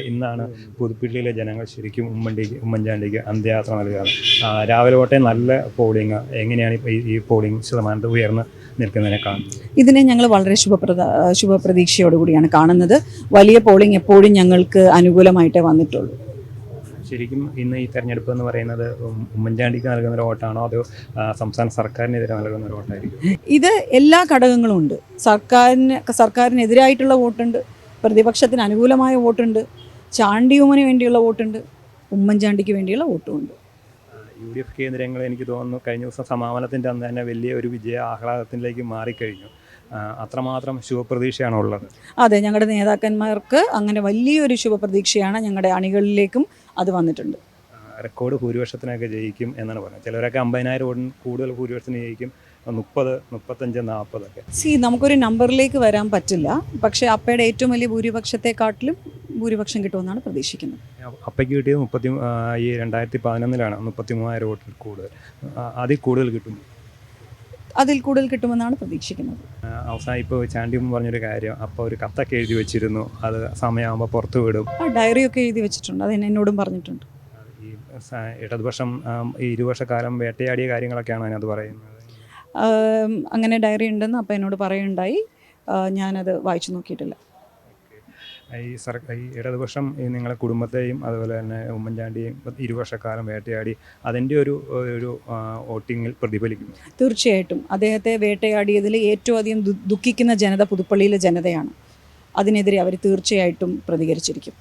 ഇന്നാണ് പുതുപ്പള്ളിയിലെ ജനങ്ങൾ ശരിക്കും ഉമ്മൻചാണ്ടിക്ക് അന്ത്യയാത്ര നൽകുകയാണ്. രാവിലെ തൊട്ടേ നല്ല പോളിംഗ്. എങ്ങനെയാണ് ഈ പോളിംഗ് ശതമാനത്തിൽ ഉയർന്ന് നിൽക്കുന്നതിനെ കാണുന്നത്? ഇതിനെ ഞങ്ങൾ വളരെ ശുഭപ്രതീക്ഷയോടുകൂടിയാണ് കാണുന്നത്. വലിയ പോളിംഗ് എപ്പോഴും ഞങ്ങൾക്ക് അനുകൂലമായിട്ടേ വന്നിട്ടുള്ളൂ. ശരിക്കും ഇന്ന് ഈ തെരഞ്ഞെടുപ്പ് എന്ന് പറയുന്നത് ഉമ്മൻചാണ്ടിക്ക് നൽകുന്ന ഒരു വോട്ടാണോ അതോ സംസ്ഥാന സർക്കാരിനെതിരെ നൽകുന്ന ഒരു വോട്ടായിരിക്കും? ഇത് എല്ലാ ഘടകങ്ങളും ഉണ്ട്. സർക്കാരിനെതിരായിട്ടുള്ള വോട്ടുണ്ട്, പ്രതിപക്ഷത്തിന് അനുകൂലമായ വോട്ടുണ്ട്, ചാണ്ടിയുമ്മന് വേണ്ടിയുള്ള വോട്ടുണ്ട്, ഉമ്മൻചാണ്ടിക്ക് വേണ്ടിയുള്ള വോട്ടുമുണ്ട്. UDF കേന്ദ്രങ്ങൾ എനിക്ക് തോന്നുന്നു കഴിഞ്ഞ ദിവസം സമാപനത്തിൻ്റെ അന്ന് തന്നെ വലിയ ഒരു വിജയ ആഹ്ലാദത്തിലേക്ക് മാറിക്കഴിഞ്ഞു. അത്രമാത്രം ശുഭപ്രതീക്ഷയാണോ ഉള്ളത്? അതെ, ഞങ്ങളുടെ നേതാക്കന്മാർക്ക് അങ്ങനെ വലിയൊരു ശുഭപ്രതീക്ഷയാണ്. ഞങ്ങളുടെ അണികളിലേക്കും അത് വന്നിട്ടുണ്ട്. റെക്കോർഡ് ഭൂരിപക്ഷത്തിനൊക്കെ ജയിക്കും എന്നാണ് പറയുന്നത്. ചിലരൊക്കെ 50,000 വോട്ടിന് കൂടുതൽ ഭൂരിപക്ഷത്തിന് ജയിക്കും, 30, 35, 40 ഒക്കെ. നമുക്കൊരു നമ്പറിലേക്ക് വരാൻ പറ്റില്ല. പക്ഷേ അപ്പയുടെ ഏറ്റവും വലിയ ഭൂരിപക്ഷത്തെക്കാട്ടിലും ഭൂരിപക്ഷം കിട്ടുമെന്നാണ് പ്രതീക്ഷിക്കുന്നത്. അപ്പയ്ക്ക് കിട്ടിയത് 2011 33,000 വോട്ടിൽ കൂടുതൽ. അതിൽ കൂടുതൽ കിട്ടുമെന്നാണ് പ്രതീക്ഷിക്കുന്നത്. അവസാനം ഇപ്പോൾ ചാണ്ടിയും പറഞ്ഞൊരു കാര്യം, അപ്പോൾ ഒരു കത്തൊക്കെ എഴുതി വെച്ചിരുന്നു, അത് സമയമാകുമ്പോൾ പുറത്തു വിടും. ഡയറിയൊക്കെ എഴുതി വെച്ചിട്ടുണ്ട്, അത് എന്നോടും പറഞ്ഞിട്ടുണ്ട്. ഈ ഇടതുപക്ഷം ഈ 20 വർഷക്കാലം വേട്ടയാടിയ കാര്യങ്ങളൊക്കെയാണ് അതിനകത്ത് പറയുന്നത്. അങ്ങനെ ഡയറി ഉണ്ടെന്ന് അപ്പോൾ എന്നോട് പറയുണ്ടായി. ഞാനത് വായിച്ചു നോക്കിയിട്ടില്ല. ഈ ഇടതുപക്ഷം നിങ്ങളെ കുടുംബത്തെയും അതുപോലെ തന്നെ ഉമ്മൻചാണ്ടിയെയും 20 വർഷക്കാലം വേട്ടയാടി, അതിൻ്റെ ഒരു വോട്ടിങ്ങിൽ പ്രതിഫലിക്കും. തീർച്ചയായിട്ടും അദ്ദേഹത്തെ വേട്ടയാടിയതിൽ ഏറ്റവും അധികം ദുഃഖിക്കുന്ന ജനത പുതുപ്പള്ളിയിലെ ജനതയാണ്. അതിനെതിരെ അവർ തീർച്ചയായിട്ടും പ്രതികരിച്ചിരിക്കും.